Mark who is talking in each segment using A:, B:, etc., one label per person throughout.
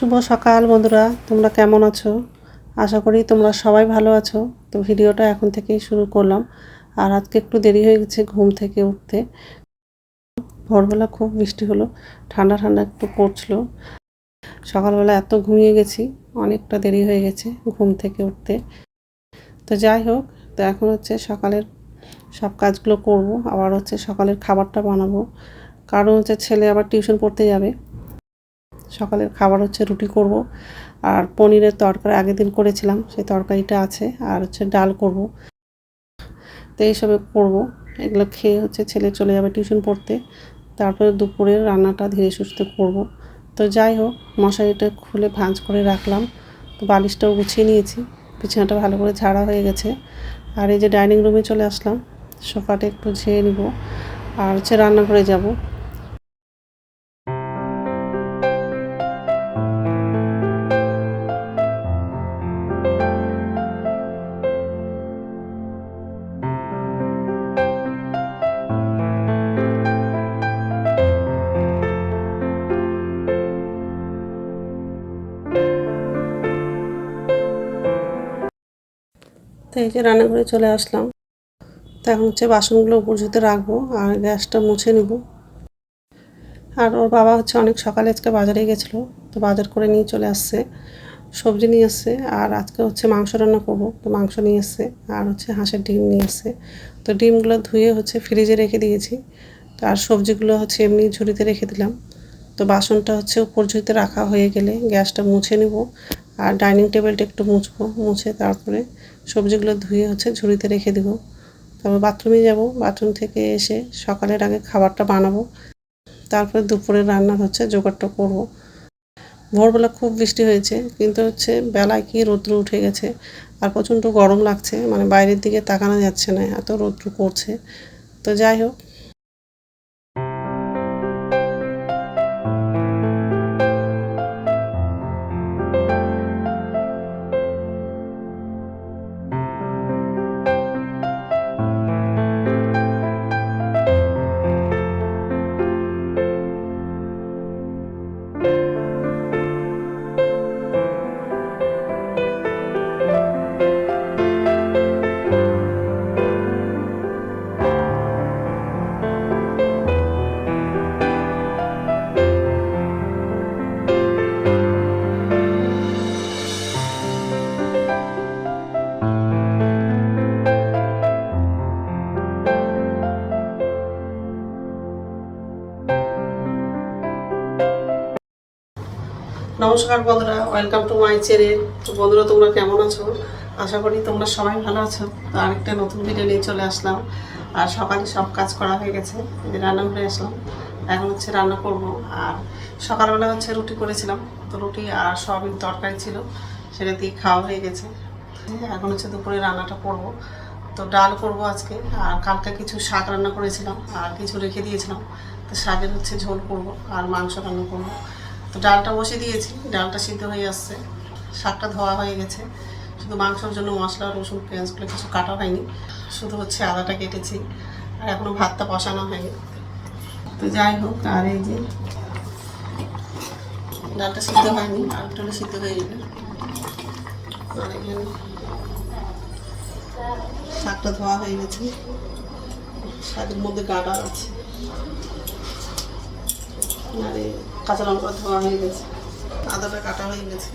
A: শুভ সকাল বন্ধুরা, তোমরা কেমন আছো? আশা করি তোমরা সবাই ভালো আছো। তো ভিডিওটা এখন থেকেই শুরু করলাম। আর আজকে একটু দেরি হয়ে গেছে ঘুম থেকে উঠতে। ভোরবেলা খুব বৃষ্টি হলো, ঠান্ডা ঠান্ডা একটু পড়ছিল। সকালবেলা এত ঘুমিয়ে গেছি, অনেকটা দেরি হয়ে গেছে ঘুম থেকে উঠতে। তো যাই হোক, তো এখন হচ্ছে সকালের সব কাজগুলো করব, আবার হচ্ছে সকালের খাবারটা বানাবো। কারণ হচ্ছে ছেলে আবার টিউশন পড়তে যাবে। সকালের খাবার হচ্ছে রুটি করব, আর পনিরের তরকারি আগের দিন করেছিলাম, সেই তরকারিটা আছে। আর হচ্ছে ডাল করব। তো এইসবে করব। এগুলো খেয়ে হচ্ছে ছেলে চলে যাবে টিউশন পড়তে। তারপরে দুপুরের রান্নাটা ধীরে সুস্থে করব। তো যাই হোক, মশারিটা খুলে ভাঁজ করে রাখলাম। তো বালিশটাও গুছিয়ে নিয়েছি, বিছানাটা ভালো করে ঝাড়া হয়ে গেছে। আর এই যে ডাইনিং রুমে চলে আসলাম, সোফাটা একটু ঝেড়ে নিব। আর হচ্ছে রান্নাঘরে যাব। তো এই যে রান্নাঘরে চলে আসলাম। তো এখন হচ্ছে বাসনগুলো উপর ঝুঁতে রাখবো আর গ্যাসটা মুছে নেব। আর ওর বাবা হচ্ছে অনেক সকালে আজকে বাজারে গেছিলো, তো বাজার করে নিয়ে চলে আসছে, সবজি নিয়ে আসছে। আর আজকে হচ্ছে মাংস রান্না করবো, তো মাংস নিয়ে আসছে। আর হচ্ছে হাঁসের ডিম নিয়ে আসছে। তো ডিমগুলো ধুয়ে হচ্ছে ফ্রিজে রেখে দিয়েছি। আর সবজিগুলো হচ্ছে এমনি ঝুড়িতে রেখে দিলাম। তো বাসনটা হচ্ছে উপর ঝুড়িতে রাখা হয়ে গেলে গ্যাসটা মুছে নেব। আর ডাইনিং টেবিলটা একটু মুছবো, মুছে তারপরে সবজিগুলো ধুয়ে হচ্ছে ঝুড়িতে রেখে দেবো। তারপর বাথরুমে যাব, বাথরুম থেকে এসে সকালের আগে খাবারটা বানাবো। তারপরে দুপুরের রান্নার হচ্ছে জোগাড়টা করব। ভোরবেলা খুব বৃষ্টি হয়েছে, কিন্তু হচ্ছে বেলায় কি রৌদ্র উঠে গেছে। আর প্রচণ্ড গরম লাগছে, মানে বাইরের দিকে তাকানো যাচ্ছে না, এত রৌদ্র করছে। তো যাই হোক, নমস্কার বন্ধুরা, ওয়েলকাম টু মাই চ্যানেল। তো বন্ধুরা, তোমরা কেমন আছো? আশা করি তোমরা সবাই ভালো আছো। তো আরেকটা নতুন ভিডিও নিয়ে চলে আসলাম। আর সকালে সব কাজ করা হয়ে গেছে, যে রান্নাঘরে আসলাম। এখন হচ্ছে রান্না করব। আর সকালবেলা হচ্ছে রুটি করেছিলাম, তো রুটি আর সয়াবিন তরকারি ছিল, সেটা দিয়ে খাওয়া হয়ে গেছে। এখন হচ্ছে দুপুরে রান্নাটা করব। তো ডাল করব আজকে। আর কালকে কিছু শাক রান্না করেছিলাম, আর কিছু রেখে দিয়েছিলাম। তো শাকের হচ্ছে ঝোল করব, আর মাংস রান্না করব। তো ডালটা বসে দিয়েছি, ডালটা সিদ্ধ হয়ে আসছে। শাকটা ধোয়া হয়ে গেছে। শুধু মাংসের জন্য মশলা, রসুন, পেঁয়াজগুলো কিছু কাটা হয়নি, শুধু হচ্ছে আদাটা কেটেছি। আর এখনও ভাতটা বসানো হয়নি। তো যাই হোক, আর এই যে ডালটা সিদ্ধ হয়নি, আর একটু হলে সিদ্ধ হয়ে যাবে। আর এখানে শাকটা ধোয়া হয়ে গেছে, শাকের মধ্যে গাডা আছে। আর এই কাঁচা লঙ্কা ধোয়া হয়ে গেছে, আদাটা কাটা হয়ে গেছে।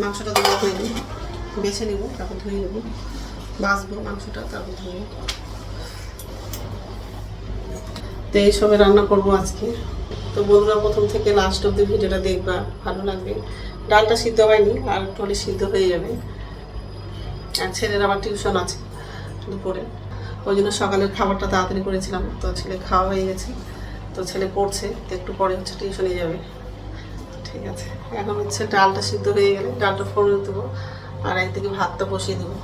A: মাংসটা ধোয়া হয়নি, বেছে নেব, তারপর ধুয়ে নেব, বাছবো মাংসটা, তারপর ধুয়ে। তো এইসবে রান্না করবো আজকে। তো বন্ধুরা, প্রথম থেকে লাস্ট অব্দি ভিডিওটা দেখবা, ভালো লাগবে। ডালটা সিদ্ধ হয়নি, আর একটু হলে সিদ্ধ হয়ে যাবে। আর ছেলের আবার টিউশন আছে দুপুরে, ওই জন্য সকালের খাবারটা তাড়াতাড়ি করেছিলাম। তো ছেলে খাওয়া হয়ে গেছে, তো ছেলে পড়ছে, তো একটু পরে হচ্ছে টিউশনে যাবে। ঠিক আছে, এখন হচ্ছে ডালটা সিদ্ধ হয়ে গেলে ডালটা ফোড়ন দেবো, আর একদিকে ভাতটা বসিয়ে দেবো।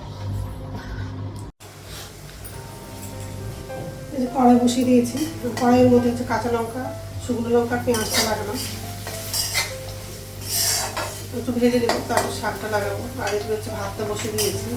A: এই যে কড়াই বসিয়ে দিয়েছি, কড়াইয়ের মধ্যে হচ্ছে কাঁচা লঙ্কা, শুকনো লঙ্কা, পেঁয়াজটা লাগানো, একটু ভেজে দেবো, তারপর শাকটা লাগাবো। আর এদিকে হচ্ছে ভাতটা বসিয়ে দিয়েছি।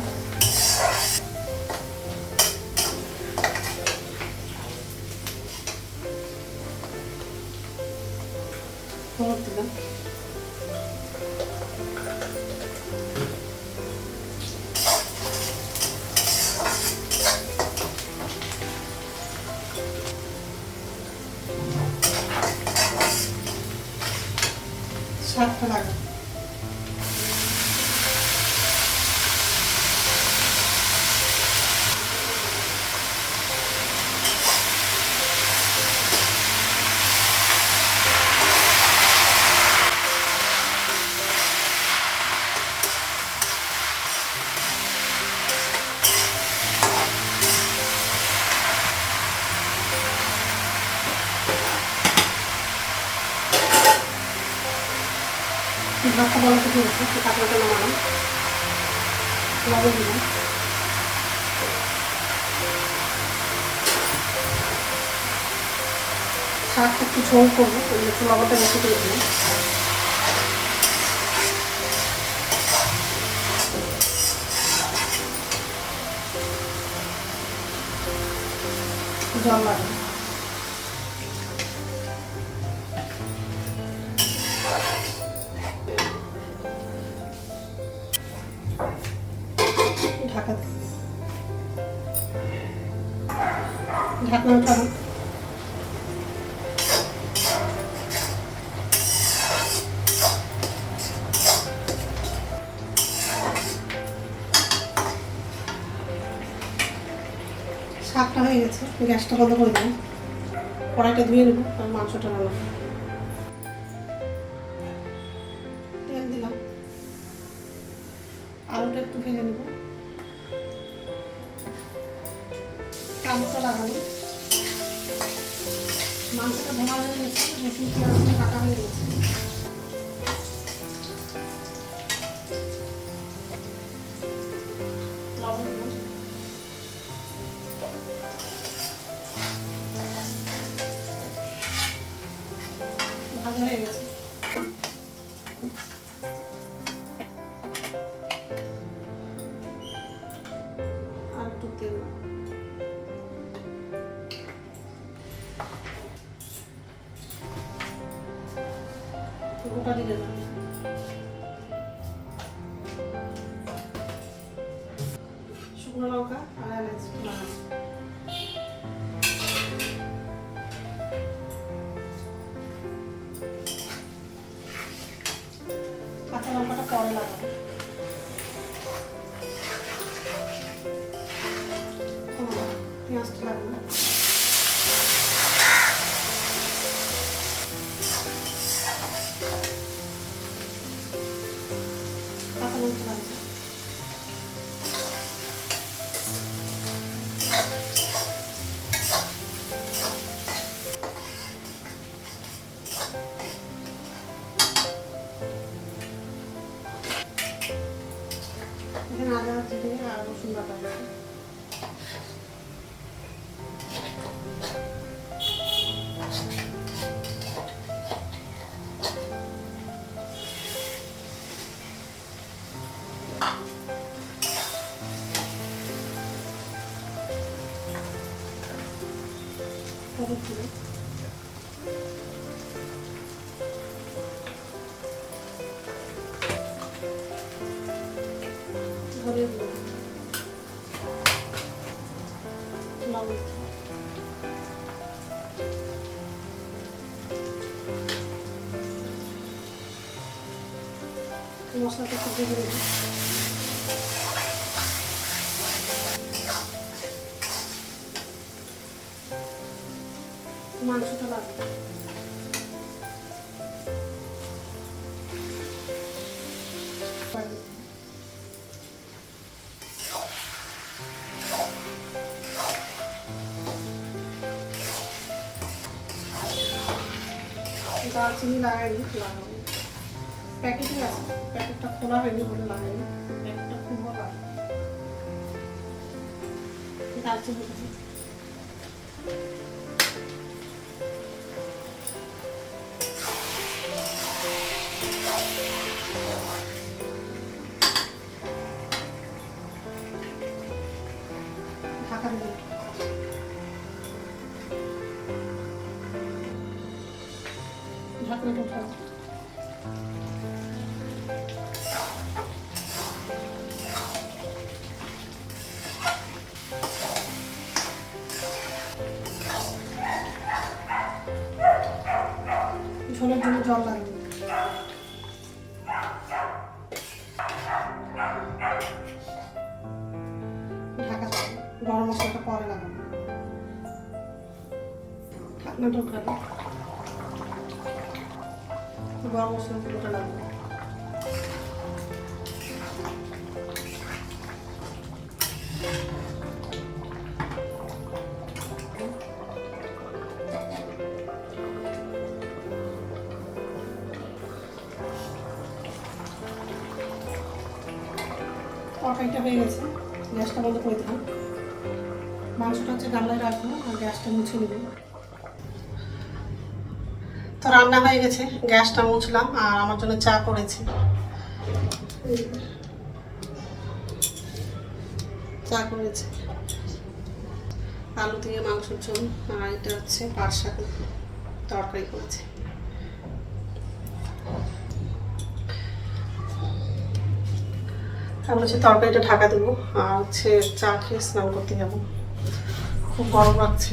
A: ভাতটা বলতে দিয়েছি, কাঁকড়াটা নামালাম, লবণ দিলাম, শাকটা একটু ঝোল করবো, একটু লবণটা বেশি করে দিলাম। জল লাগে, ঢাকা ঢাকনা উঠানো। শাকটা হয়ে গেছে, গ্যাসটা বন্ধ করে দিলাম, কড়াইটা ধুয়ে নেব আর মাংসটা রান্না। তেল দিলাম, আলুটা একটু ভেজে নেব, চামচটা লাগানো, মাংসটা ভোনা হয়ে গেছে, রসুন পেঁয়াজ কাটা হয়ে গেছে। লবণ দিলাম, ভাজা হয়ে গেছে। আর একটু তেল, গোটা দিয়ে দেবো, শুকনো লঙ্কা আর এলাচ লাগানো, কাঁচা লঙ্কাটা পরে লাগাবো, পেঁয়াজটা লাগাবো, কাঁচা লঙ্কা লাগাবো, এখানে আদা জিরে আর রসুন বাটা আছে। হলুদ দিলাম, ধরে দিলাম, লবণ, মশলাটা একটু ভেজে নেব, মাংসটা লাগবে, দারচিনি লাগাইনি, লাগাবো, প্যাকেটই আছে, প্যাকেটটা খোলা হয়নি বলে লাগাইনি, প্যাকেটটা খুলবো লাগে। দারচিনি ঢাকা দিয়ে ঢাকনাটা উঠাবো, ঝোলের জন্য জল লাগবে, ঢাকা যাবে, গরম মশলাটা পরে লাগাবো, ঢাকনাটা উঠাবো, গরম মশলাগুলোটা লাগাবো, তরকারিটা হয়ে গেছে, গ্যাসটা বন্ধ করে দিলাম। মাংসটা হচ্ছে গামলায় রাখবো আর গ্যাসটা মুছে নেব। তো রান্না হয়ে গেছে, গ্যাসটা মুছলাম আর আমার জন্য চা করেছি। চা করেছি আলু দিয়ে মাংসের ঝোল, আর এটা হচ্ছে পাট শাক তরকারি করেছি। আমি হচ্ছে তরকারিটা ঢাকা দেবো আর হচ্ছে চা খেয়ে স্নান করতে যাবো, খুব গরম লাগছে।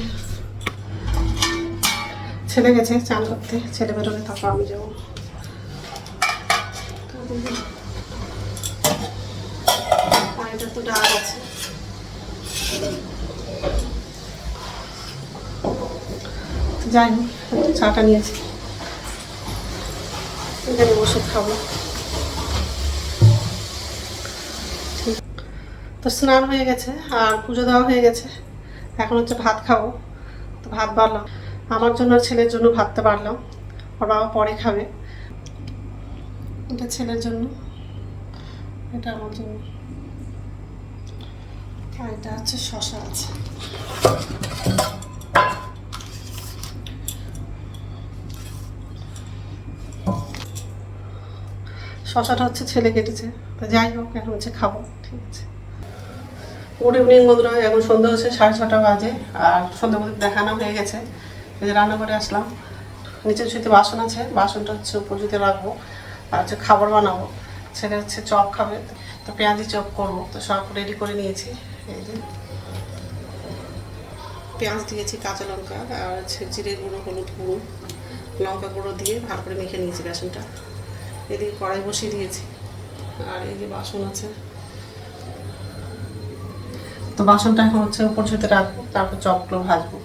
A: ছেলে গেছে চান করতে, ছেলে বেরোলে তারপর আমি যাবো। আর এটা তো ডাল আছে। যাই হোক, চাটা নিয়েছি, এখানে বসে খাবো। তো স্নান হয়ে গেছে আর পুজো দেওয়া হয়ে গেছে, এখন হচ্ছে ভাত খাবো। তো ভাত বাড়লাম, আমার জন্য আর ছেলের জন্য ভাতটা বাড়লাম, ওর বাবা পরে খাবে। এটা ছেলের জন্য, এটা আমার জন্য, আর এটা হচ্ছে শশা আছে। শশাটা হচ্ছে ছেলে কেটেছে। তো যাই হোক, এখন হচ্ছে খাবো, ঠিক আছে। গুড ইভিনিং বন্ধুরা, এখন সন্ধ্যা হচ্ছে 6:30 বাজে আর সন্ধ্যা মধ্যে দেখানো হয়ে গেছে। এই যে রান্না করে আসলাম, নিচে শুতে বাসন আছে, বাসনটা হচ্ছে উপর শুতে রাখবো আর হচ্ছে খাবার বানাবো। ছেলে হচ্ছে চপ খাবে, তো পেঁয়াজি চপ করবো, তো সব রেডি করে নিয়েছি। এই যে পেঁয়াজ দিয়েছি, কাঁচা লঙ্কা আর হচ্ছে জিরে গুঁড়ো, হলুদ গুঁড়ো, লঙ্কা গুঁড়ো দিয়ে ভালো করে মেখে নিয়েছি বেসনটা। এদিকে কড়াই বসিয়ে দিয়েছি আর এই যে বাসন আছে, তো বাসনটা এখন হচ্ছে উপর ঝুতে রাখবো, তারপর চপগুলো ভাজবো।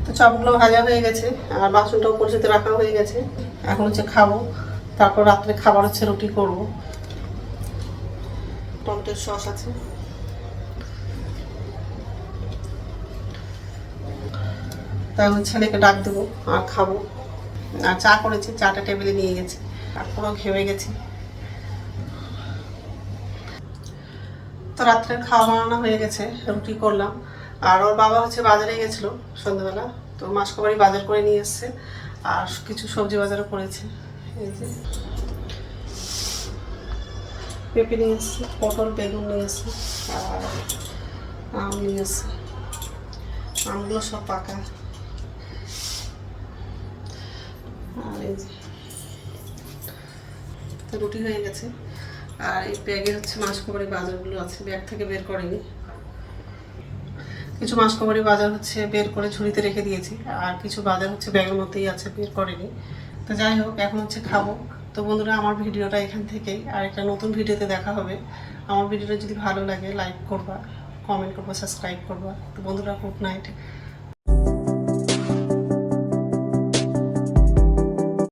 A: তো চপগুলো ভাজা হয়ে গেছে আর বাসনটা উপর ঝুতে রাখা হয়ে গেছে। এখন হচ্ছে খাবো, তারপর রাত্রে খাবার হচ্ছে রুটি করবো। টমেটোর সস আছে, তাই ছেলেকে ডাক দেবো আর খাবো। আর চা করেছি, চাটা টেবিলে নিয়ে গেছি আর পুরো ঘেমে গেছি। তো রাত্রের খাওয়া বানানো হয়ে গেছে, রুটি করলাম। আর ওর বাবা হচ্ছে বাজারে গেছিলো সন্ধ্যাবেলা, তো মাসকবাড়ি বাজার করে নিয়ে এসছে আর কিছু সবজি বাজারও করেছে। এই যে পেঁপে নিয়ে এসছে, পটল বেগুন নিয়ে এসছে আর আম নিয়ে এসছে। আমগুলো সব পাকা। আর এই যে তো রুটি হয়ে গেছে আর এই ব্যাগে হচ্ছে মাসকবাড়ি বাজারগুলো আছে, ব্যাগ থেকে বের করেনি। কিছু মাসকবাড়ি বাজার হচ্ছে বের করে ঝুড়িতে রেখে দিয়েছি আর কিছু বাজার হচ্ছে ব্যাগের মধ্যেই আছে, বের করেনি। তো যাই হোক, এখন হচ্ছে খাবো। তো বন্ধুরা, আমার ভিডিওটা এখান থেকেই, আর একটা নতুন ভিডিওতে দেখা হবে। আমার ভিডিওটা যদি ভালো লাগে লাইক করবা, কমেন্ট করবা, সাবস্ক্রাইব করবা। তো বন্ধুরা, গুড নাইট।